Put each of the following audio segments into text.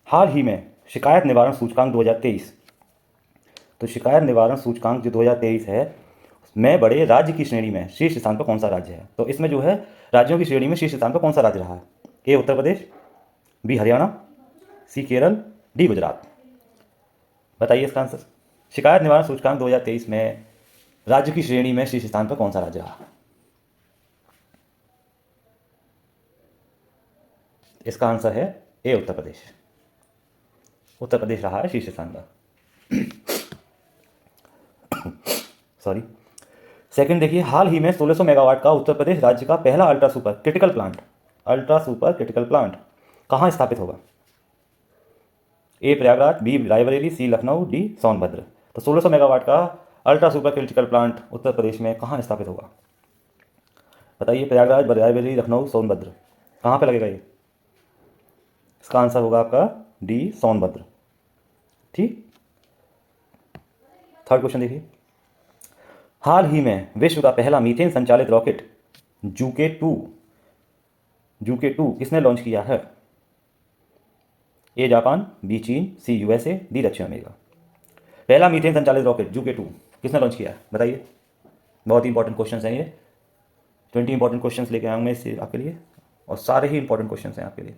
हाल ही में शिकायत निवारण सूचकांक 2023, तो शिकायत निवारण सूचकांक जो 2023 है में बड़े राज्य की श्रेणी में शीर्ष स्थान पर कौन सा राज्य है? तो इसमें जो है राज्यों की श्रेणी में शीर्ष स्थान पर कौन सा राज्य रहा है? ए उत्तर प्रदेश, बी हरियाणा, सी केरल, डी गुजरात। बताइए इसका आंसर। शिकायत निवारण सूचकांक 2023 में राज्य की श्रेणी में शीर्ष स्थान पर कौन सा राज्य रहा? इसका आंसर है ए उत्तर प्रदेश। उत्तर प्रदेश रहा है शीर्ष स्थान पर। सॉरी। सेकंड देखिए, हाल ही में 1600 मेगावाट का उत्तर प्रदेश राज्य का पहला अल्ट्रा सुपर क्रिटिकल प्लांट कहाँ स्थापित होगा? ए प्रयागराज, बी रायबरेली, सी लखनऊ, डी सोनभद्र। तो 1600 मेगावाट का ultra super critical plant Uttar Pradesh में कहाँ स्थापित होगा? बताइए, प्रयागराज, रायबरेली, लखनऊ, सोनभद्र, कहाँ पे लगेगा ये? इसका आंसर होगा आपका डी सोनभद्र। ठीक। थर्ड क्वेश्चन देखिए, हाल ही में विश्व का पहला मीथेन संचालित रॉकेट जूके टू किसने लॉन्च किया है? ए जापान, बी चीन, सी यूएसए, डी दक्षिण अमेरिका। पहला मीथेन संचालित रॉकेट जूके टू किसने लॉन्च किया है? बताइए। बहुत ही इंपॉर्टेंट क्वेश्चन हैं ये। 20 इंपॉर्टेंट क्वेश्चन लेके आऊँगा इससे आपके लिए, और सारे ही इंपॉर्टेंट क्वेश्चन हैं आपके लिए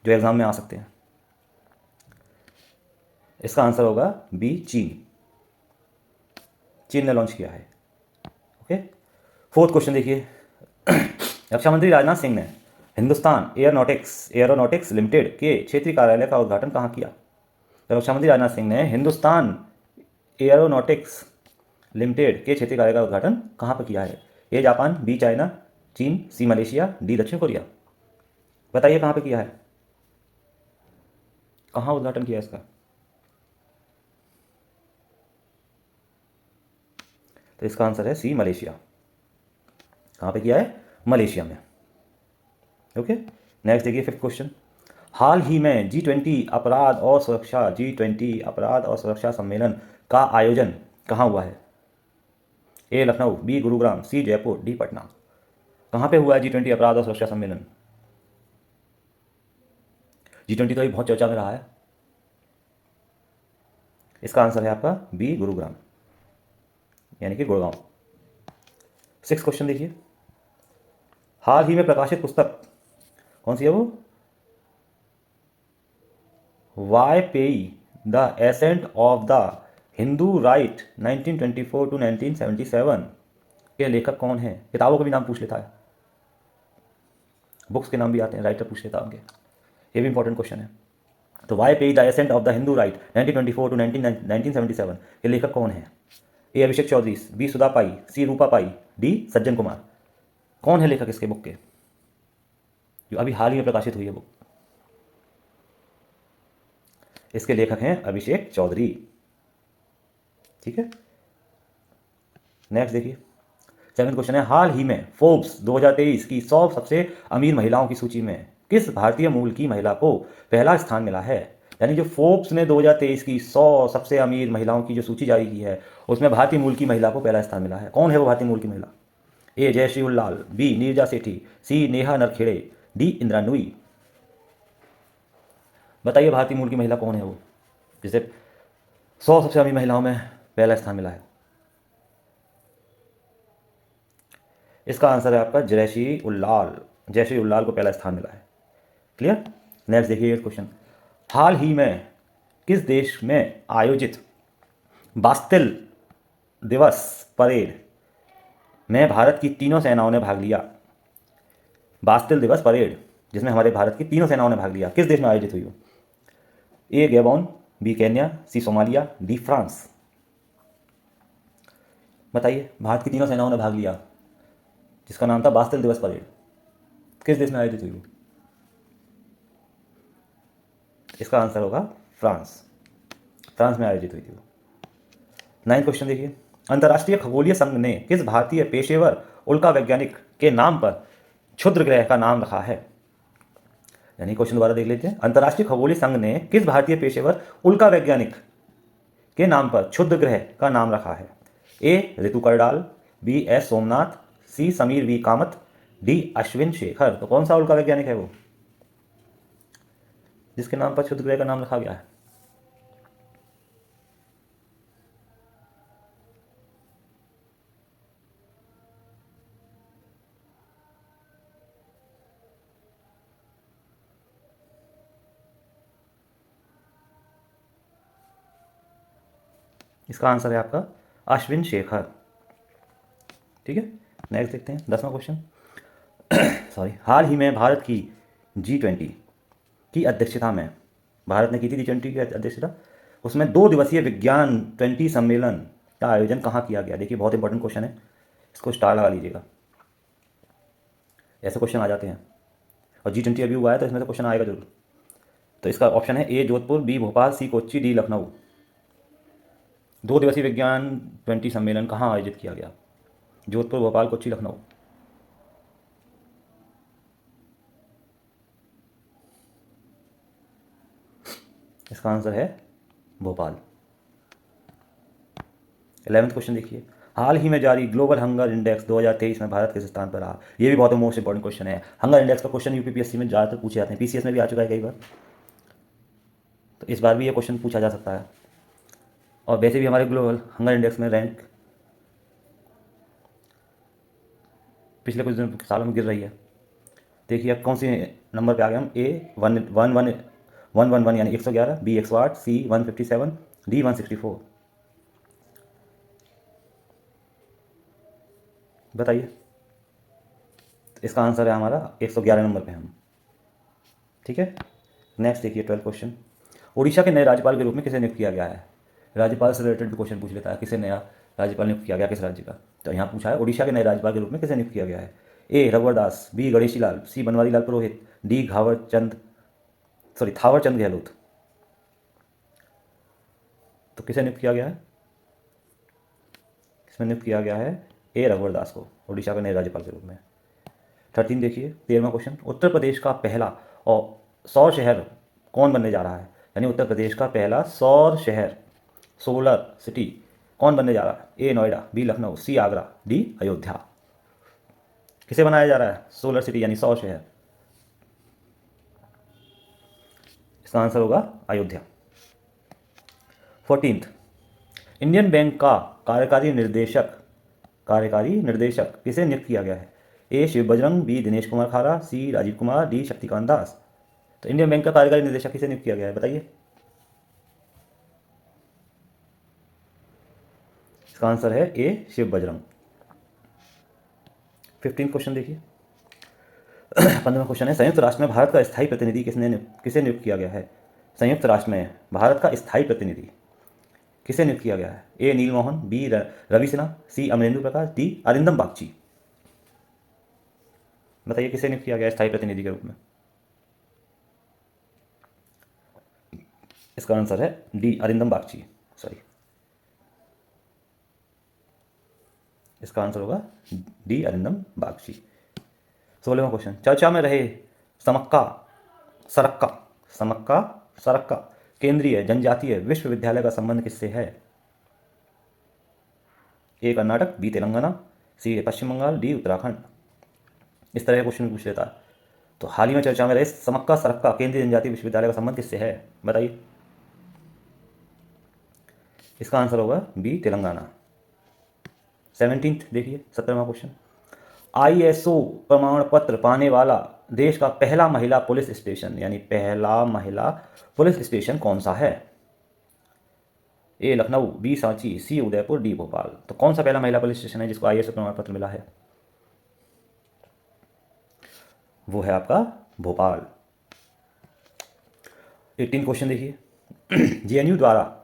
जो एग्जाम में आ सकते हैं। इसका आंसर होगा बी चीन। चीन ने लॉन्च किया है। ओके। फोर्थ क्वेश्चन देखिए, रक्षा मंत्री राजनाथ सिंह ने हिंदुस्तान एयरोनॉटिक्स लिमिटेड के क्षेत्रीय कार्यालय का उद्घाटन कहाँ किया? तो रक्षा मंत्री राजनाथ सिंह ने हिंदुस्तान एयरोनॉटिक्स लिमिटेड के क्षेत्रीय कार्यालय का उद्घाटन कहाँ पर किया है? ए जापान, बी चाइना, चीन, सी मलेशिया, डी दक्षिण कोरिया। बताइए कहाँ पे किया है? कहाँ उद्घाटन किया इसका? तो इसका आंसर है सी मलेशिया। कहाँ पे किया है? मलेशिया में। ओके। नेक्स्ट देखिए, फिफ्थ क्वेश्चन, हाल ही में G20 अपराध और सुरक्षा सम्मेलन का आयोजन कहाँ हुआ है? ए लखनऊ, बी गुरुग्राम, सी जयपुर, डी पटना। कहाँ पे हुआ है G20 अपराध और सुरक्षा सम्मेलन? G20 तो ये बहुत चर्चा में रहा है। इसका आंसर है आपका बी गुरुग्राम, यानी कि गुड़गांव। सिक्स क्वेश्चन देखिए, हाल ही में प्रकाशित पुस्तक कौन सी है वो? वाई पेई the ascent of the Hindu right 1924 to 1977 के लेखक कौन है? किताबों का भी नाम पूछ लेता है, बुक्स के नाम भी आते हैं, राइटर पूछ लेता है उनके। ये भी इंपॉर्टेंट क्वेश्चन है। तो वाई पेई the ascent of the Hindu right 1924 to 1977 के लेखक कौन है? ए अभिषेक चौधरी, बी सुधा पाई, सी रूपा पाई, डी सज्जन कुमार। कौन है लेखक इसके बुक के, जो अभी हाल ही में प्रकाशित हुई है बुक? इसके लेखक हैं अभिषेक चौधरी। ठीक है। नेक्स्ट देखिए, सेकंड क्वेश्चन है, हाल ही में फोर्ब्स 2023 की 100 सबसे अमीर महिलाओं की सूची में किस भारतीय मूल की महिला को पहला स्थान मिला है? यानी जो फोर्ब्स ने 2023 की 100 सबसे अमीर महिलाओं की जो सूची जारी की है, उसमें भारतीय मूल की महिला को पहला स्थान मिला है। कौन है वो भारतीय मूल की महिला? ए जयश्री उल्लाल, बी नीरजा सेठी, सी नेहा नरखेड़े, डी इंदिरा नुई। बताइए भारतीय मूल की महिला कौन है वो जिसे 100 सबसे अमीर महिलाओं में पहला स्थान मिला है? इसका आंसर है आपका जयश्री उल्लाल को पहला स्थान मिला है। क्लियर। नेक्स्ट देखिए क्वेश्चन, हाल ही में किस देश में आयोजित बास्तिल दिवस परेड में भारत की तीनों सेनाओं ने भाग लिया? बास्तिल दिवस परेड जिसमें हमारे भारत की तीनों सेनाओं ने भाग लिया, किस देश में आयोजित हुई हो? ए गैबोन, बी केन्या, सी सोमालिया, डी फ्रांस। बताइए, भारत की तीनों सेनाओं ने भाग लिया जिसका नाम था बास्तिल दिवस परेड, किस देश में आयोजित हुई? इसका आंसर होगा फ्रांस में आयोजित हुई थी वो। 9 क्वेश्चन देखिए, अंतर्राष्ट्रीय खगोलीय संघ ने किस भारतीय पेशेवर उल्का वैज्ञानिक के नाम पर क्षुद्र ग्रह का नाम रखा है? यानी क्वेश्चन दोबारा देख लेते हैं, अंतर्राष्ट्रीय खगोलीय संघ ने किस भारतीय पेशेवर उल्का वैज्ञानिक के नाम पर क्षुद्र ग्रह का नाम रखा है? A Ritu Karidhal, B S Somnath, C Sameer V Kamath, D Ashwin Shekhar. तो कौन सा उल्का वैज्ञानिक है वो? जिसके नाम पर क्षुद्र ग्रह का नाम रखा गया है? इसका आंसर है आपका अश्विन शेखर। ठीक है, नेक्स्ट देखते हैं 10वां क्वेश्चन। सॉरी, हाल ही में भारत की G20 की अध्यक्षता में, भारत ने की थी G20 की अध्यक्षता, उसमें 2 दिवसीय विज्ञान 20 सम्मेलन का आयोजन कहाँ किया गया? देखिए बहुत इंपॉर्टेंट क्वेश्चन है, इसको स्टार लगा लीजिएगा, ऐसे क्वेश्चन आ जाते हैं। और G20 अभी हुआ है तो इसमें से क्वेश्चन आएगा जरूर। तो इसका ऑप्शन है ए जोधपुर, बी भोपाल, सी कोच्चि, डी लखनऊ। 2 दिवसीय विज्ञान 20 सम्मेलन कहाँ आयोजित किया गया? जोधपुर, भोपाल, कोच्चि, लखनऊ। इसका आंसर है भोपाल। 11वां क्वेश्चन देखिए, हाल ही में जारी ग्लोबल हंगर इंडेक्स 2023 में भारत किस स्थान पर रहा? ये भी बहुत मोस्ट इंपॉर्टेंट क्वेश्चन है। हंगर इंडेक्स का क्वेश्चन यूपीपीएससी में ज़्यादातर पूछे जाते हैं, पीसीएस में भी आ चुका है कई बार, तो इस बार भी ये क्वेश्चन पूछा जा सकता है। और वैसे भी हमारे ग्लोबल हंगर इंडेक्स में रैंक पिछले कुछ दिन सालों में गिर रही है। देखिए अब कौन सी नंबर पे आ गए हम? ए 111 यानी 111, बी 108, सी 157, डी 164। बताइए। तो इसका आंसर है हमारा 111 नंबर पे हम। ठीक है, नेक्स्ट देखिए 12 क्वेश्चन, उड़ीसा के नए राज्यपाल के रूप में किसे नियुक्त किया गया है? राज्यपाल से रिलेटेड भी क्वेश्चन पूछ लेता है, किसे नया राज्यपाल नियुक्त किया गया किस राज्य का? तो यहाँ पूछा है उड़ीसा के नए राज्यपाल के रूप में किसे नियुक्त किया गया है? ए रघुवर दास, बी गणेशी लाल, सी बनवारी लाल पुरोहित, डी थावर चंद गहलोत। तो किसे नियुक्त किया गया है? इसमें नियुक्त किया गया है ए रघुवर दास को उड़ीसा के नए राज्यपाल के रूप में। 13 देखिए 13वां क्वेश्चन, उत्तर प्रदेश का पहला और सौर शहर कौन बनने जा रहा है? यानी उत्तर प्रदेश का पहला सौर शहर, सोलर सिटी कौन बनने जा रहा है? ए नोएडा, बी लखनऊ, सी आगरा, डी अयोध्या। किसे बनाया जा रहा है सोलर सिटी यानी सौर शहर? इसका आंसर होगा अयोध्या। 14, इंडियन बैंक का कार्यकारी निर्देशक किसे नियुक्त किया गया है? ए शिव बजरंग, बी दिनेश कुमार खारा, सी राजीव कुमार, डी शक्तिकांत दास। तो इंडियन बैंक का कार्यकारी निर्देशक किसे नियुक्त किया गया है बताइए? इसका आंसर है ए शिव बजरंग। 15 क्वेश्चन देखिए। 15वां क्वेश्चन है, संयुक्त राष्ट्र में भारत का स्थायी प्रतिनिधि किसे नियुक्त किया गया है? संयुक्त राष्ट्र में भारत का स्थायी प्रतिनिधि किसे नियुक्त किया गया है? ए नील मोहन, बी रवि सिन्हा, सी अमरेंद्र प्रकाश, डी अरिंदम बागची। बताइए किसे नियुक्त किया गया है स्थायी प्रतिनिधि के रूप में? इसका आंसर है डी अरिंदम बागची। सॉरी, इसका आंसर होगा डी अरिंदम बागची। 16वां क्वेश्चन, चर्चा में रहे समक्का सरक्का केंद्रीय जनजातीय विश्वविद्यालय का संबंध किससे है? ए कर्नाटक, बी तेलंगाना, सी पश्चिम बंगाल, डी उत्तराखंड। इस तरह के क्वेश्चन पूछ लेता है। तो हाल ही में चर्चा में रहे समक्का सरक्का केंद्रीय जनजातीय विश्वविद्यालय का संबंध किससे है बताइए? इसका आंसर होगा बी तेलंगाना। 17 देखिए 17वां क्वेश्चन, ISO प्रमाण पत्र पाने वाला देश का पहला महिला पुलिस स्टेशन यानी पहला महिला पुलिस स्टेशन कौन सा है? ए लखनऊ, बी सांची, सी उदयपुर, डी भोपाल। तो कौन सा पहला महिला पुलिस स्टेशन है जिसको ISO प्रमाण पत्र मिला है? वो है आपका भोपाल। 18 क्वेश्चन देखिए, JNU द्वारा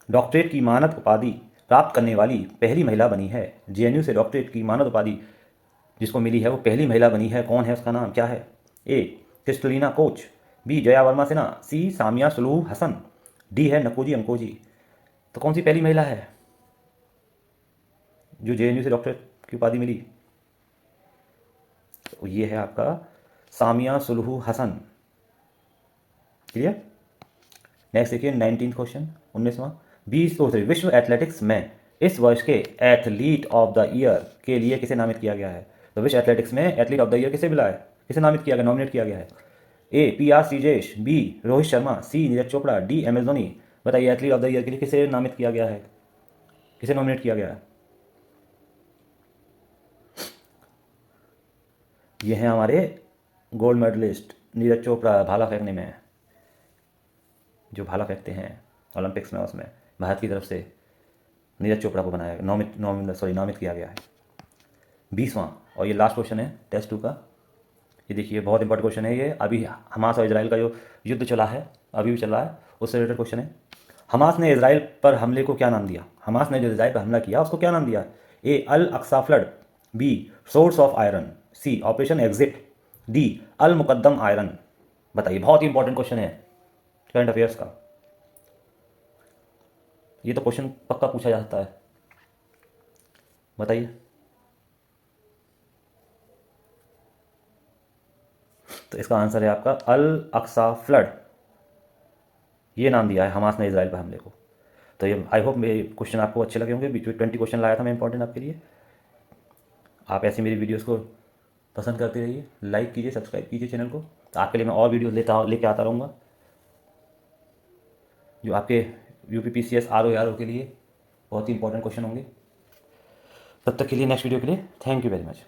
डॉक्टरेट की मानद उपाधि प्राप्त करने वाली पहली महिला बनी है। JNU से डॉक्टरेट की मानद उपाधि जिसको मिली है वो पहली महिला बनी है, कौन है? उसका नाम क्या है? A Kristalina Koch, B Jaya Varma Sinha, C Samia Suluhu Hassan, D है नकोजी अंकोजी। तो कौन सी पहली महिला है जो JNU से डॉक्टरेट की उपाधि मिली? तो ये है आपका Samia Suluhu Hasan. Clear? Next देखिए 19 क्वेश्चन 19वां, विश्व एथलेटिक्स में इस वर्ष के एथलीट ऑफ द ईयर के लिए किसे नामित किया गया है? तो विश्व एथलेटिक्स में एथलीट ऑफ द ईयर किसे मिला है, किसे नामित किया गया, नॉमिनेट किया गया है? ए PR श्रीजेश, बी रोहित शर्मा, सी नीरज चोपड़ा, डी MS धोनी। बताइए एथलीट ऑफ द ईयर के लिए किसे नामित किया गया है, किसे नॉमिनेट किया गया है? ये हैं हमारे गोल्ड मेडलिस्ट नीरज चोपड़ा, भाला फेंकने में, जो भाला फेंकते हैं ओलंपिक्स में, उसमें भारत की तरफ से नीरज चोपड़ा को बनाया नामित किया गया है। 20वां और ये लास्ट क्वेश्चन है टेस्ट 2 का। ये देखिए बहुत इंपॉर्टेंट क्वेश्चन है ये। अभी हमास और इजराइल का जो युद्ध चला है, अभी भी चल रहा है, उससे रिलेटेड क्वेश्चन है। हमास ने इजराइल पर हमले को क्या नाम दिया? हमास ने जो इजराइल पर हमला किया उसको क्या नाम दिया? A Al Aqsa flood, B swords of iron, C operation exit, D Al Muqaddam iron. बताइए, बहुत ही इंपॉर्टेंट क्वेश्चन है करंट अफेयर्स का। ये तो क्वेश्चन पक्का पूछा जा सकता है, बताइए। तो इसका आंसर है आपका अल अक्सा फ्लड, ये नाम दिया है हमास ने इजराइल पर हमले को। तो ये आई होप मेरे क्वेश्चन आपको अच्छे लगे होंगे। बीच में 20 क्वेश्चन लाया था मैं इंपॉर्टेंट आपके लिए। आप ऐसी मेरी वीडियोस को पसंद करते रहिए, लाइक कीजिए, सब्सक्राइब कीजिए चैनल को। तो आपके लिए मैं और वीडियो लेके आता रहूँगा जो आपके UP PCS RO ARO के लिए बहुत ही इंपॉर्टेंट क्वेश्चन होंगे। तब तक के लिए, नेक्स्ट वीडियो के लिए थैंक यू वेरी मच।